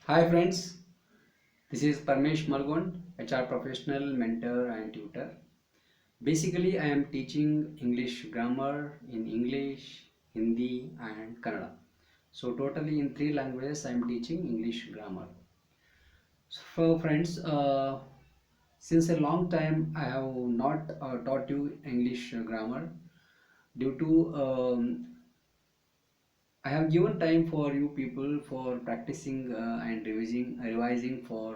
Hi friends, this is Parmesh Malgon, HR professional, mentor and tutor. Basically, I am teaching English grammar in English, Hindi and Kannada. So totally in three languages I am teaching English grammar. So friends, since a long time I have not taught you English grammar due to I have given time for you people for practicing and revising for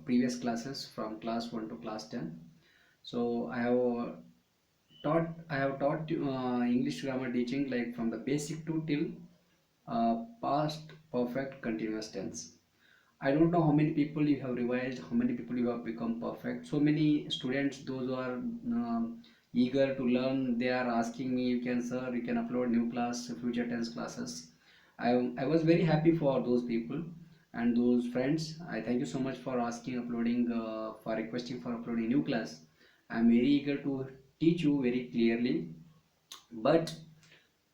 previous classes from class 1 to class 10. So I have taught English grammar teaching like from the basic to till past perfect continuous tense. I don't know how many people you have revised, how many people you have become perfect. So many students, those who are eager to learn, they are asking me, you can sir, you can upload new class, future tense classes. I was very happy for those people and those friends. I thank you so much for asking, uploading, for requesting for uploading new class. I am very eager to teach you very clearly, but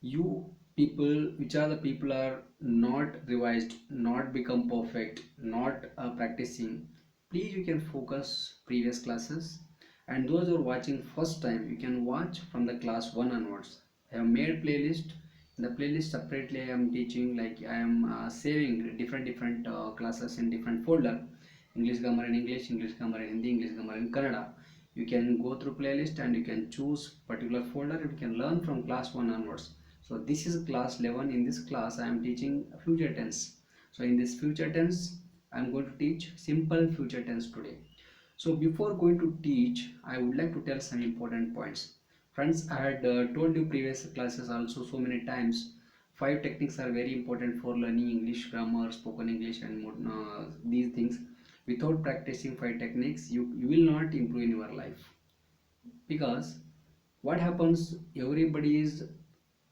you people which are the people are not revised, not become perfect, not practicing, please you can focus previous classes, and those who are watching first time you can watch from the class 1 onwards. I have made playlist. In the playlist separately I am teaching, like I am saving different classes in different folder: English grammar in English, English grammar in Hindi, English grammar in Kannada. You can go through playlist and you can choose particular folder. You can learn from class 1 onwards. So this is class 11. In this class I am teaching future tense. So in this future tense I am going to teach simple future tense today. So before going to teach, I would like to tell some important points. Friends, I had told you previous classes also so many times. Five techniques are very important for learning English grammar, spoken English, and these things. Without practicing five techniques, you will not improve in your life. Because what happens, everybody is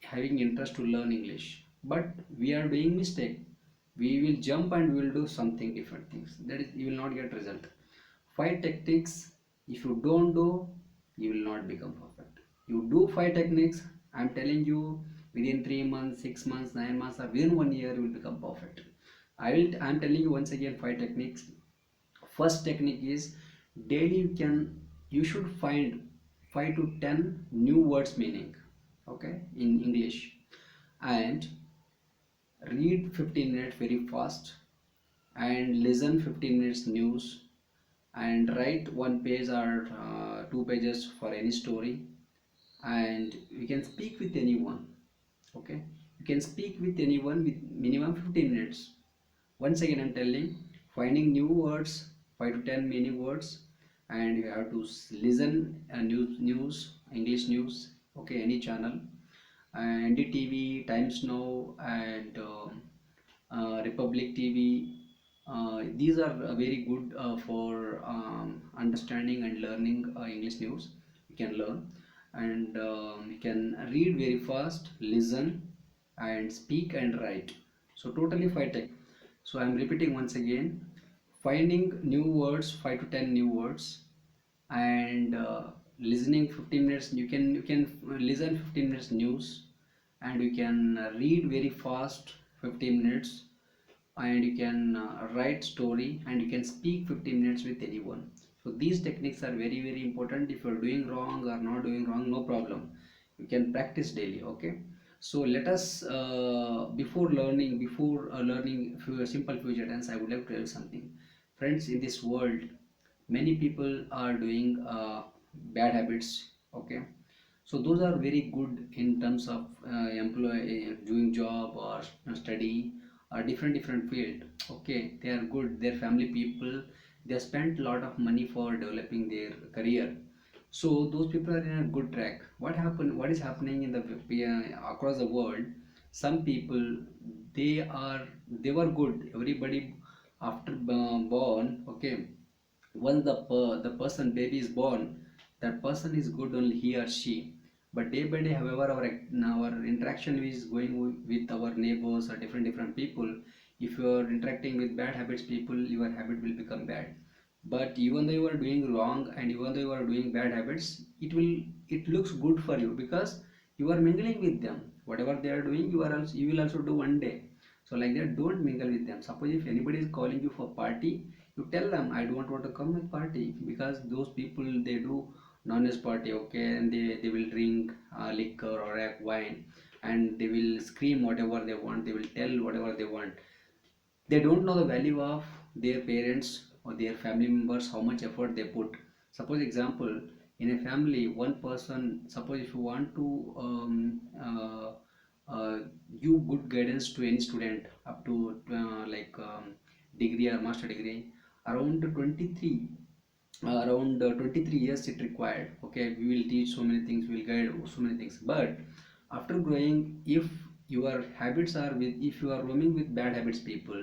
having interest to learn English, but we are doing mistake. We will jump and we will do something different things, that is you will not get result. Five tactics, if you don't do, you will not become perfect. You do five techniques, I am telling you, within 3 months, 6 months, 9 months, or within 1 year you will become perfect. I am telling you once again five techniques. First technique is, daily you should find 5 to 10 new words meaning, okay, in English, and read 15 minutes very fast, and listen 15 minutes news, and write one page or two pages for any story, and you can speak with anyone, okay, you can speak with anyone with minimum 15 minutes. Once again I'm telling, finding new words, 5 to 10 meaning words, and you have to listen news, English news, okay, any channel, NDTV, Times Now, and Republic TV. These are very good for understanding and learning English news. You can learn, and you can read very fast, listen, and speak and write. So totally five tech. So I am repeating once again: finding new words, 5 to 10 new words, and listening 15 minutes. You can listen 15 minutes news, and you can read very fast 15 minutes, and you can write story, and you can speak 15 minutes with anyone. So these techniques are very important. If you are doing wrong or not doing wrong, no problem, you can practice daily, okay. So let us before learning simple future tense, I would like to tell you something. Friends, in this world many people are doing bad habits, okay. So those are very good in terms of doing job or study or different field, okay, they are good, their family people, they spent a lot of money for developing their career. So those people are in a good track. What is happening in the across the world, some people, they were good, everybody, after born, okay, once the person baby is born, that person is good, only he or she. But day by day, however, our interaction is going with our neighbors or different people. If you are interacting with bad habits people, your habit will become bad. But even though you are doing wrong and even though you are doing bad habits, it looks good for you because you are mingling with them. Whatever they are doing, you will also do one day. So like that, don't mingle with them. Suppose if anybody is calling you for party, you tell them, I don't want to come with party, because those people, they do non-veg party, okay, and they will drink liquor or wine, and they will scream whatever they want, they will tell whatever they want. They don't know the value of their parents or their family members, how much effort they put. Suppose example, in a family, one person, suppose if you want to uh, give good guidance to any student up to degree or master degree, around 23 around 23 years it required. Okay, we will teach so many things, we will guide so many things, but after growing, if your habits are with, if you are roaming with bad habits people,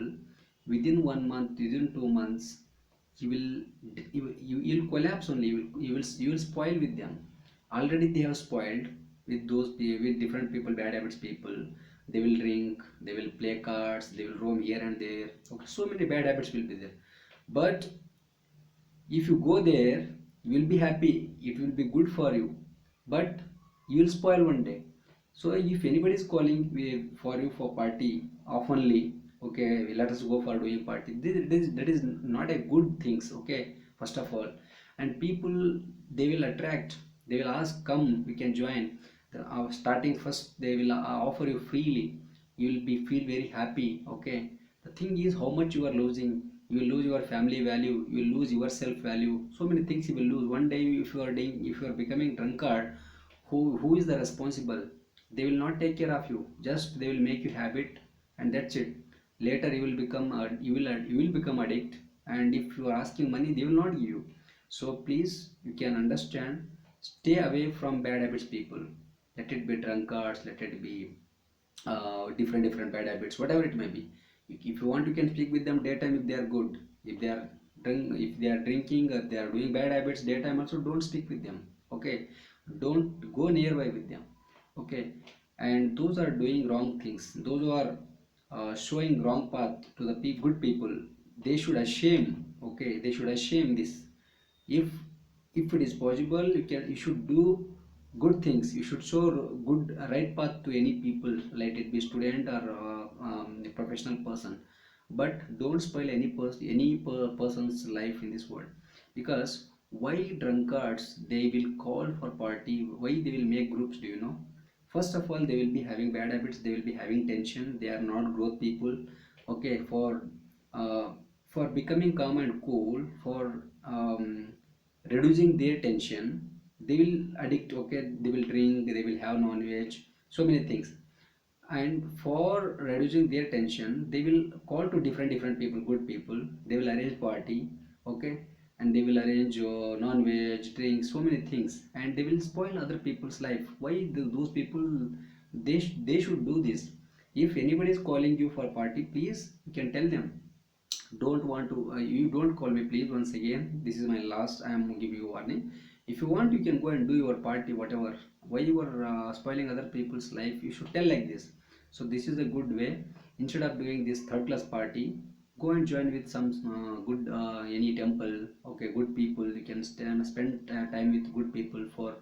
within 1 month, within 2 months, you will you'll collapse only. You will spoil with them. Already they have spoiled with with different people, bad habits people. They will drink, they will play cards, they will roam here and there. Okay, so many bad habits will be there. But if you go there, you will be happy, it will be good for you, but you will spoil one day. So if anybody is calling for you for party oftenly, okay, let us go for doing party, that is not a good things, okay, first of all. And people, they will attract, they will ask, come, we can join. Starting first, they will offer you freely, you will be feel very happy, okay. The thing is, how much you are losing. You will lose your family value, you will lose your self value, so many things you will lose one day. If you are doing, if you are becoming drunkard, who is the responsible? They will not take care of you, just they will make you habit, and that's it. Later you will become you will become addict, and if you are asking money, they will not give you. So please, you can understand, stay away from bad habits people. Let it be drunkards, let it be different bad habits, whatever it may be. If you want, you can speak with them daytime if they are good. If they are if they are drinking, or they are doing bad habits daytime also, don't speak with them, okay. Don't go nearby with them, okay. And those are doing wrong things, those who are showing wrong path to the good people, they should ashame, okay, they should ashame this. If it is possible, you should do good things, you should show good right path to any people, let it be student or a professional person. But don't spoil person's life in this world. Because why drunkards, they will call for party, why they will make groups, do you know? First of all, they will be having bad habits, they will be having tension, they are not growth people, okay. Uh, for becoming calm and cool, for reducing their tension, they will addict, okay, they will drink, they will have non-veg, so many things. And for reducing their tension, they will call to different people, good people, they will arrange party, okay. And they will arrange non-veg drinks, so many things, and they will spoil other people's life. Why those people, they should do this. If anybody is calling you for party, please, you can tell them, don't want to you don't call me, please, once again, this is my last, I am giving you warning. If you want, you can go and do your party, whatever. Why you are spoiling other people's life? You should tell like this. So this is a good way. Instead of doing this third class party, go and join with some good any temple, okay, good people. You can spend time with good people for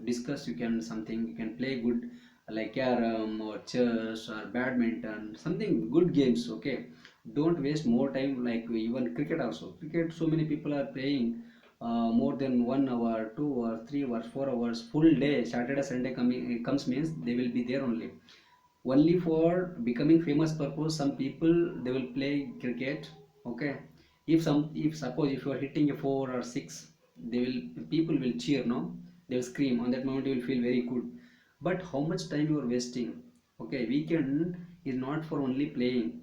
discuss, you can something, you can play good, like carom or chess or badminton, something good games, okay. Don't waste more time, like even cricket also. Cricket, so many people are playing more than 1 hour, 2 hours, 3 hours, 4 hours, full day. Saturday, Sunday coming comes means they will be there only for becoming famous purpose. Some people, they will play cricket, okay. If suppose if you are hitting a 4 or 6, they will, people will cheer, no, they will scream. On that moment you will feel very good. But how much time you are wasting, okay. Weekend is not for only playing.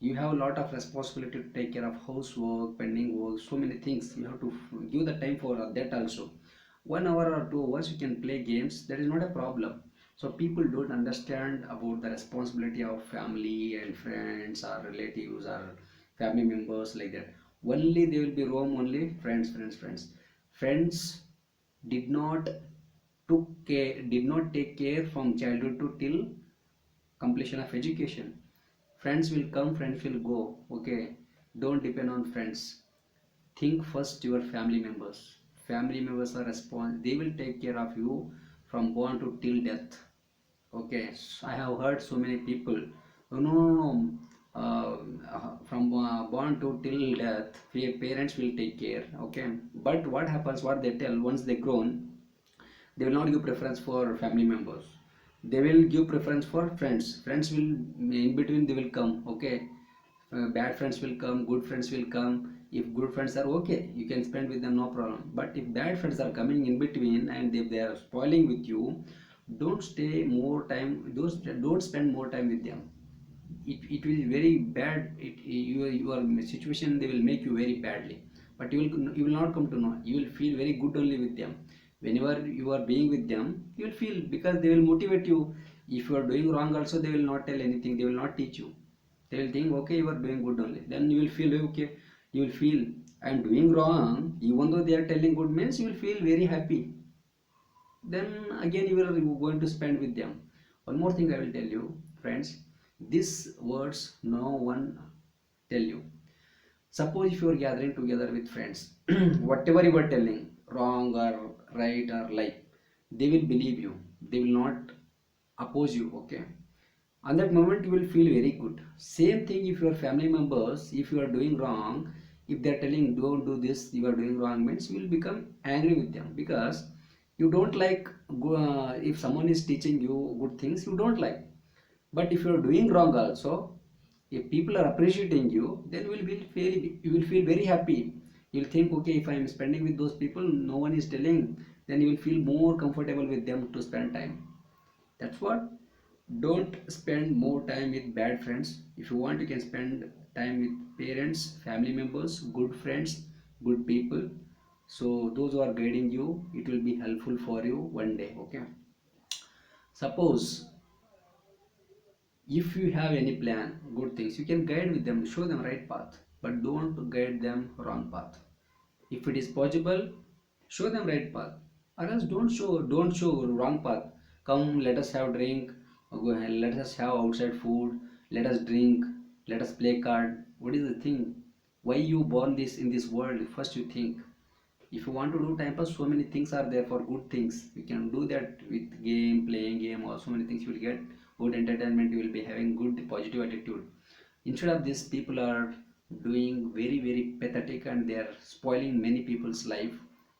You have a lot of responsibility to take care of housework, pending work, so many things. You have to give the time for that also. 1 hour or 2 hours you can play games, that is not a problem. So people don't understand about the responsibility of family and friends or relatives or family members, like that. Only they will be roam, only friends, friends, friends. Friends did not did not take care from childhood to till completion of education. Friends will come, friends will go, okay. Don't depend on friends. Think first your family members. Family members are they will take care of you from born to till death. Okay, I have heard so many people, no, no, no, from born to till death, parents will take care. Okay, but what happens? What they tell once they grown, they will not give preference for family members. They will give preference for friends. Friends will in between they will come. Okay, bad friends will come, good friends will come. If good friends are okay, you can spend with them, no problem. But if bad friends are coming in between and if they are spoiling with you, don't stay more time. Don't spend more time with them. It will very bad. Your situation, they will make you very badly. But you will not come to know. You will feel very good only with them. Whenever you are being with them, you will feel, because they will motivate you. If you are doing wrong also, they will not tell anything, they will not teach you. They will think, okay, you are doing good only. Then you will feel, okay, you will feel, I am doing wrong, even though they are telling good, means you will feel very happy. Then again you are going to spend with them. One more thing I will tell you, friends. These words no one tell you. Suppose if you are gathering together with friends, whatever you are telling, wrong or right or like, they will believe you, they will not oppose you. Okay, on that moment you will feel very good. Same thing if your family members, if you are doing wrong, if they are telling don't do this, you are doing wrong, means you will become angry with them, because you don't like, if someone is teaching you good things, you don't like. But if you are doing wrong also, if people are appreciating you, then you will feel very happy. You'll think, okay, if I am spending with those people, no one is telling, then you will feel more comfortable with them to spend time. That's what. Don't spend more time with bad friends. If you want, you can spend time with parents, family members, good friends, good people. So those who are guiding you, it will be helpful for you one day. Okay, suppose if you have any plan, good things, you can guide with them, show them right path, but don't guide them wrong path. If it is possible, show them right path, or else don't show wrong path. Come, let us have drink, go ahead, let us have outside food, let us drink, let us play card. What is the thing? Why you born this in this world? First you think. If you want to do time pass, so many things are there for good things. You can do that with game, playing game, or so many things. You will get good entertainment, you will be having good positive attitude. Instead of this, people are doing very very pathetic, and they are spoiling many people's life.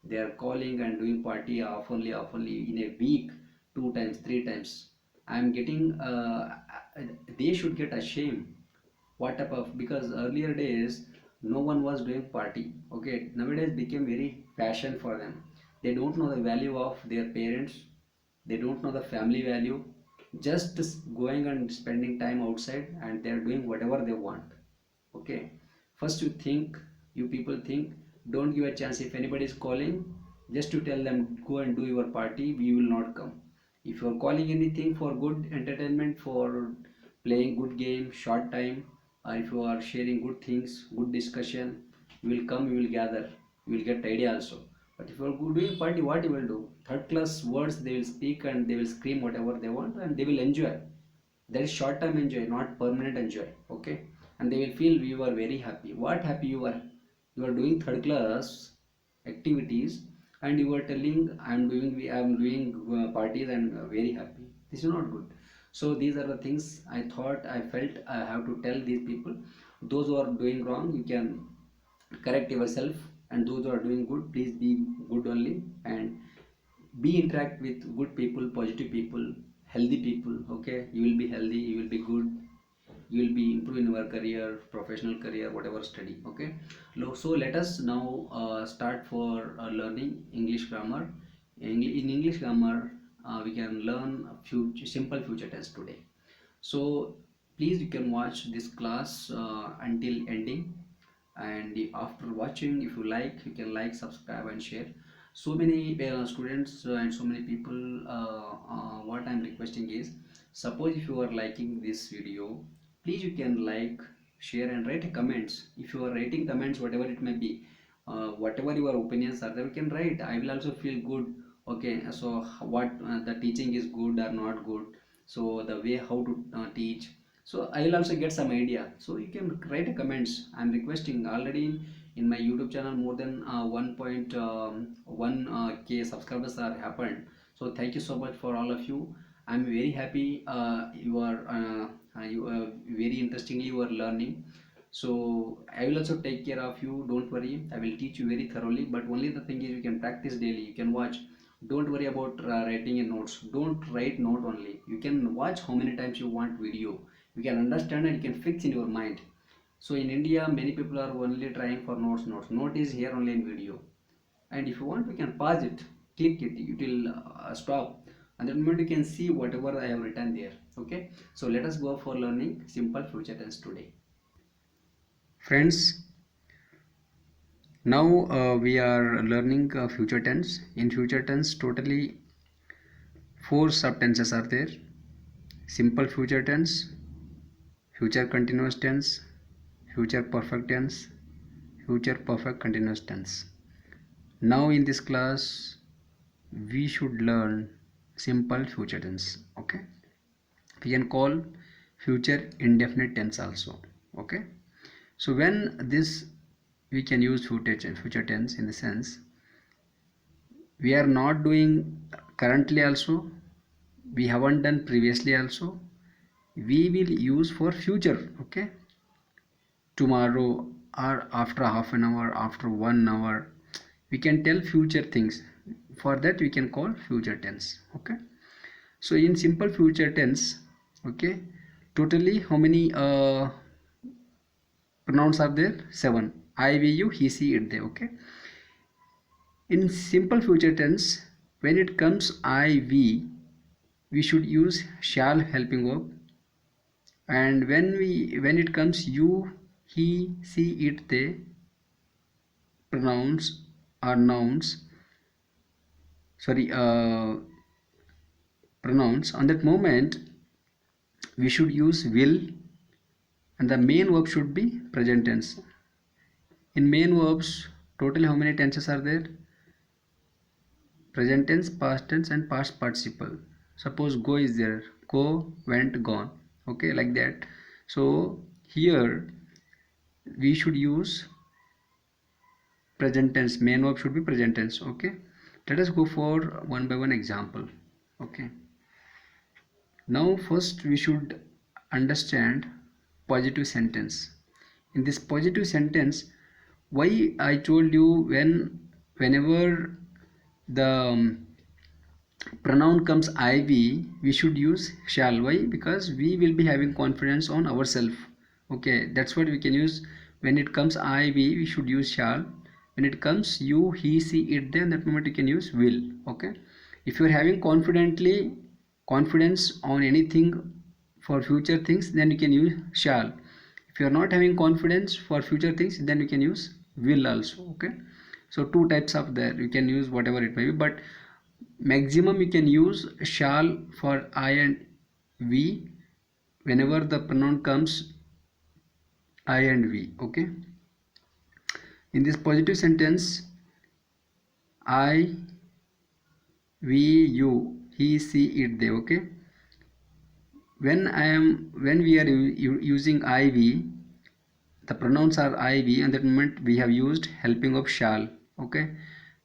They are calling and doing party oftenly in a week, 2 times, 3 times. I am getting, they should get ashamed. What type of, because earlier days no one was doing party. Okay, nowadays became very passion for them. They don't know the value of their parents, they don't know the family value. Just going and spending time outside, and they're doing whatever they want. Okay, first you think, you people think, don't give a chance. If anybody is calling, just to tell them go and do your party, we will not come. If you are calling anything for good entertainment, for playing good game short time, or if you are sharing good things, good discussion, you will come, you will gather, you will get idea also. But if you are doing party, what you will do? Third class words they will speak, and they will scream whatever they want, and they will enjoy. That is short term enjoy, not permanent enjoy. Okay, and they will feel you are very happy. What happy you are? You are doing third class activities, and you are telling I am doing parties and very happy. This is not good. So these are the things I felt I have to tell these people. Those who are doing wrong, you can correct yourself, and those who are doing good, please be good only, and be interact with good people, positive people, healthy people. Okay, you will be healthy, you will be good, you will be improving your career, professional career, whatever study. Okay, so let us now start for learning English grammar. In English grammar, we can learn a few simple future tense today. So please, you can watch this class until ending, and after watching, if you like, you can like, subscribe and share. So many students and so many people, what I'm requesting is, suppose if you are liking this video, please you can like, share and write comments. If you are writing comments, whatever it may be, whatever your opinions are there, you can write. I will also feel good. Okay, so what, the teaching is good or not good, so the way how to teach. So I will also get some idea. So you can write a comments. I'm requesting already in my YouTube channel, more than 1.1 k subscribers are happened. So thank you so much for all of you. I'm very happy you very interestingly you are learning. So I will also take care of you. Don't worry. I will teach you very thoroughly. But only the thing is, you can practice daily. You can watch. Don't worry about writing a notes. Don't write note only. You can watch how many times you want video. You can understand and you can fix in your mind. So in India, many people are only trying for notes. Note is here only in video. And if you want, we can pause it, click it, it will stop. And the moment you can see whatever I have written there. Okay. So let us go for learning simple future tense today. Friends, now we are learning future tense. In future tense, totally four subtenses are there: simple future tense, future continuous tense, future perfect tense, future perfect continuous tense. Now in this class, we should learn simple future tense. Okay, we can call future indefinite tense also. Okay, so when this we can use future tense in the sense we are not doing currently also, we haven't done previously also, we will use for future. Okay, tomorrow or after half an hour, after 1 hour, we can tell future things. For that we can call future tense. Okay, so in simple future tense, okay, totally how many pronouns are there? 7. I, we, you, he, she, it, they. Okay, in simple future tense, when it comes I, we should use shall helping verb. And when it comes you, he, she, it, they, pronouns or nouns, sorry, pronouns, on that moment we should use will, and the main verb should be present tense. In main verbs, totally how many tenses are there? Present tense, past tense, and past participle. Suppose go is there, go, went, gone. Okay, like that. So here we should use present tense. Main verb should be present tense. Okay, let us go for one by one example. Okay, now first we should understand positive sentence. In this positive sentence, why I told you whenever the pronoun comes iv, we should use shall. Why? Because we will be having confidence on ourselves. Okay, that's what we can use. When it comes iv, we should use shall. When it comes you, he, she, it, then that moment you can use will. Okay, if you are having confidence on anything for future things, then you can use shall. If you are not having confidence for future things, then you can use will also. Okay, so two types of there, you can use whatever it may be, but maximum you can use shall for I and we whenever the pronoun comes I and we. Okay, in this positive sentence, I, we, you, he, she, it, they. Okay, when we are using iv, the pronouns are iv, and that moment we have used helping of shall. Okay,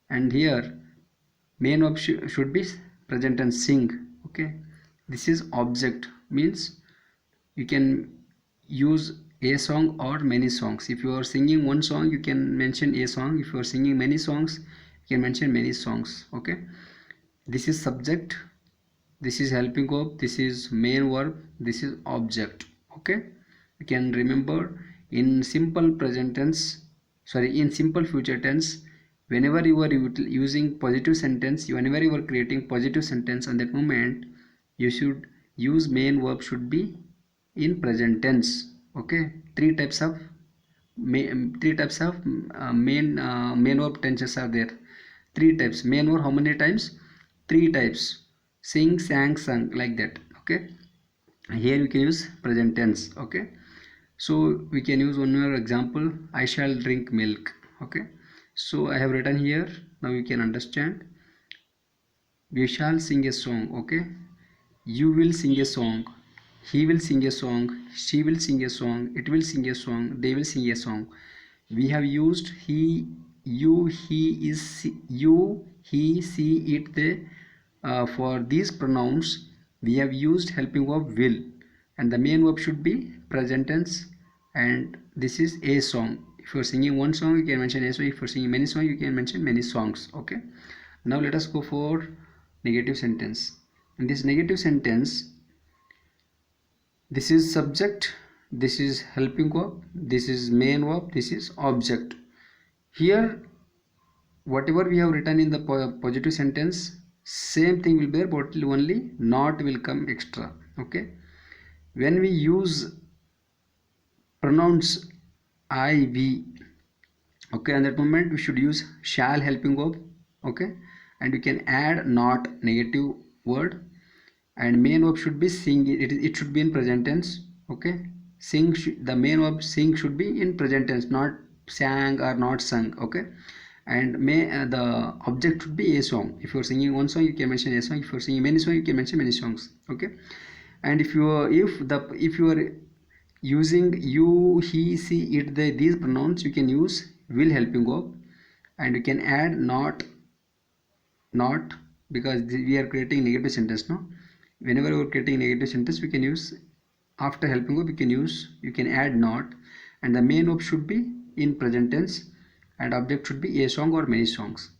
and here main verb should be present tense sing. Okay, this is object, means you can use a song or many songs. If you are singing one song, you can mention a song. If you are singing many songs, you can mention many songs. Okay, this is subject, this is helping verb, this is main verb, this is object. Okay, you can remember in simple present tense, sorry, in simple future tense, whenever you are using positive sentence, whenever you are creating positive sentence, on that moment you should use main verb should be in present tense. Okay, three types of main verb tenses are there. Three types main verb, how many times? Three types: sing, sang, sung, like that. Okay, here we can use present tense. Okay, so we can use one more example: I shall drink milk. Okay, so I have written here, now you can understand. We shall sing a song. Okay, you will sing a song, he will sing a song, she will sing a song, it will sing a song, they will sing a song. We have used he, you, he is, you, he, she, it, they. For these pronouns we have used helping verb will, and the main verb should be present tense, and this is a song. If you're singing one song, you can mention a song. If you're singing many songs, you can mention many songs. Okay, now let us go for negative sentence. In this negative sentence, this is subject, this is helping verb, this is main verb, this is object. Here whatever we have written in the positive sentence, same thing will be there, but only not will come extra. Okay, when we use pronouns I, we, okay, at that moment we should use shall helping verb. Okay, and we can add not negative word, and main verb should be sing. It should be in present tense. Okay, sing, the main verb sing should be in present tense, not sang or not sung. Okay, and the object should be a song. If you're singing one song, you can mention a song. If you're singing many songs, you can mention many songs. Okay, and if you are using you, he, she, it, they, these pronouns, you can use will helping verb, and you can add not, because we are creating negative sentence now. Whenever we are creating negative sentence, we can use after helping verb, you can add not, and the main verb should be in present tense, and object should be a song or many songs.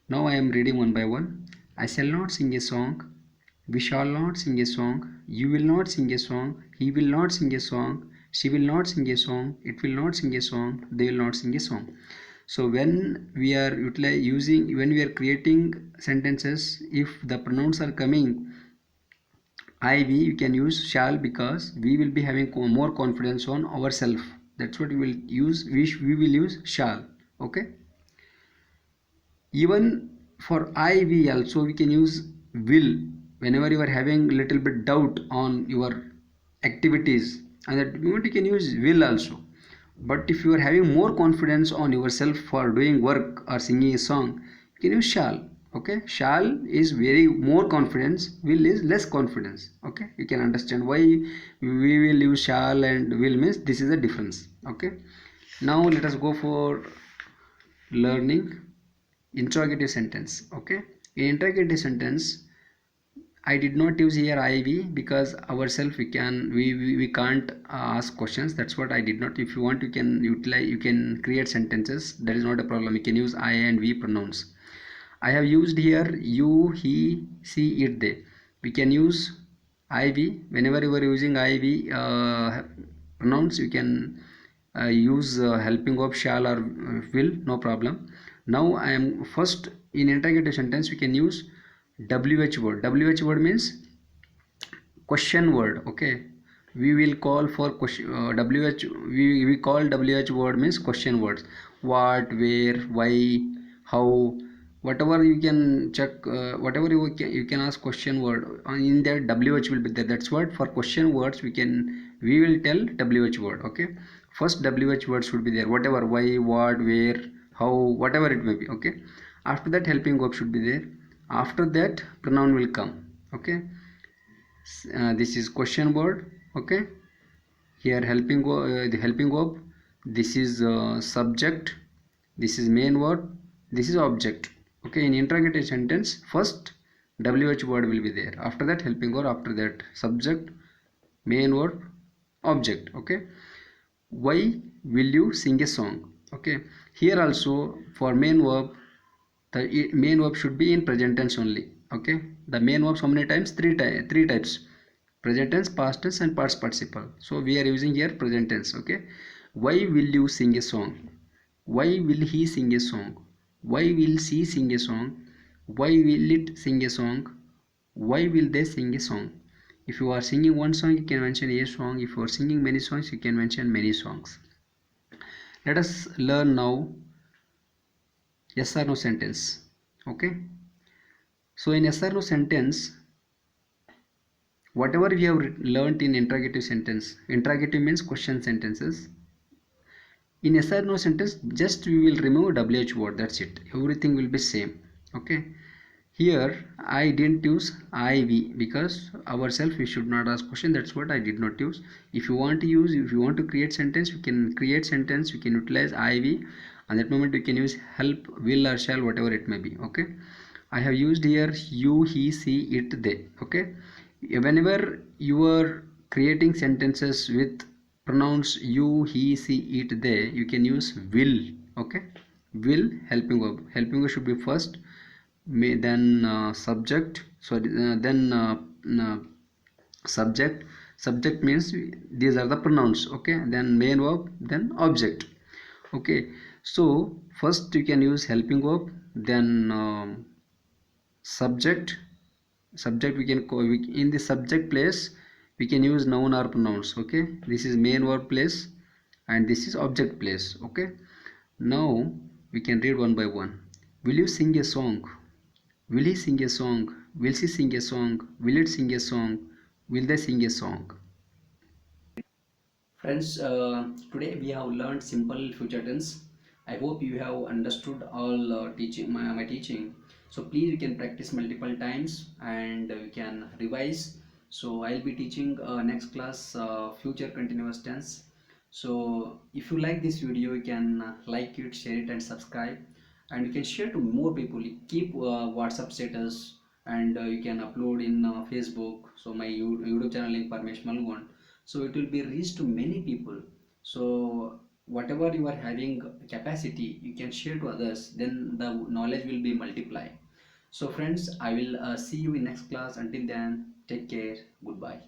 Now I am reading one by one. I shall not sing a song, we shall not sing a song, you will not sing a song, he will not sing a song, she will not sing a song, it will not sing a song, they will not sing a song. So when we are when we are creating sentences, if the pronouns are coming I, we, you can use shall, because we will be having more confidence on ourselves. That's what we will use. We will use shall. Okay. Even for I, we also we can use will whenever you are having little bit doubt on your activities, and that moment you can use will also. But if you are having more confidence on yourself for doing work or singing a song, you can use shall. Okay, shall is very more confidence, will is less confidence. Okay, you can understand why we will use shall and will, means this is a difference. Okay, now let us go for learning interrogative sentence. Okay, in interrogative sentence, I did not use here IV because ourselves we can't ask questions. That's what I did not. If you want, you can utilize, you can create sentences. That is not a problem. You can use I and we pronouns. I have used here you, he, she, it, they. We can use IV whenever you are using IV pronouns. You can use helping of shall or will, no problem. Now I am first in interrogative sentence. We can use WH word. WH word means question word. Okay, we will call for question. WH we call WH word means question words. What, where, why, how, whatever you can check, whatever you can ask question word in that WH will be there. That's what for question words we will tell WH word. Okay, first WH word should be there. Whatever, why, what, where, how, whatever it may be. Okay, after that helping verb should be there. After that pronoun will come. Okay, this is question word. Okay, here the helping verb, this is subject, this is main word, this is object. Okay, in interrogative sentence, first WH word will be there, after that helping verb, after that subject, main word, object. Okay, why will you sing a song? Okay, here also for main verb, the main verb should be in present tense only. Okay, the main verbs how many times? Three types: present tense, past tense, and past participle. So we are using here present tense. Okay, why will you sing a song? Why will he sing a song? Why will she sing a song? Why will it sing a song? Why will they sing a song? If you are singing one song, you can mention a song. If you are singing many songs, you can mention many songs. Let us learn now yes or no sentence. Okay, so in yes or no sentence, whatever we have learnt in interrogative sentence, interrogative means question sentences, in yes or no sentence just we will remove WH word, that's it, everything will be same. Okay, here I didn't use IV because ourselves we should not ask question. That's what I did not use. If you want to use, if you want to create sentence, you can create sentence, you can utilize IV. At that moment you can use help, will, or shall, whatever it may be. Okay, I have used here you, he, she, it, they. Okay, Whenever you are creating sentences with pronouns you, he, she, it, they, you can use will. Okay, will, helping verb. Helping verb should be first, then subject, sorry, then uh, subject. Subject means these are the pronouns. Okay, then main verb, then object. Okay, so first you can use helping verb, then subject. Subject we can call, in the subject place we can use noun or pronouns. Okay, this is main verb place and this is object place. Okay, now we can read one by one. Will you sing a song? Will he sing a song? Will she sing a song? Will it sing a song? Will they sing a song? Friends, today we have learned simple future tense. I hope you have understood all teaching my teaching. So please you can practice multiple times and you can revise. So I'll be teaching next class future continuous tense. So if you like this video, you can like it, share it, and subscribe. And you can share to more people. Keep WhatsApp status and you can upload in Facebook. So my YouTube channel link Parmesh Malgon, so it will be reached to many people. So whatever you are having capacity you can share to others, then the knowledge will be multiplied. So friends, I will see you in next class. Until then, take care, goodbye.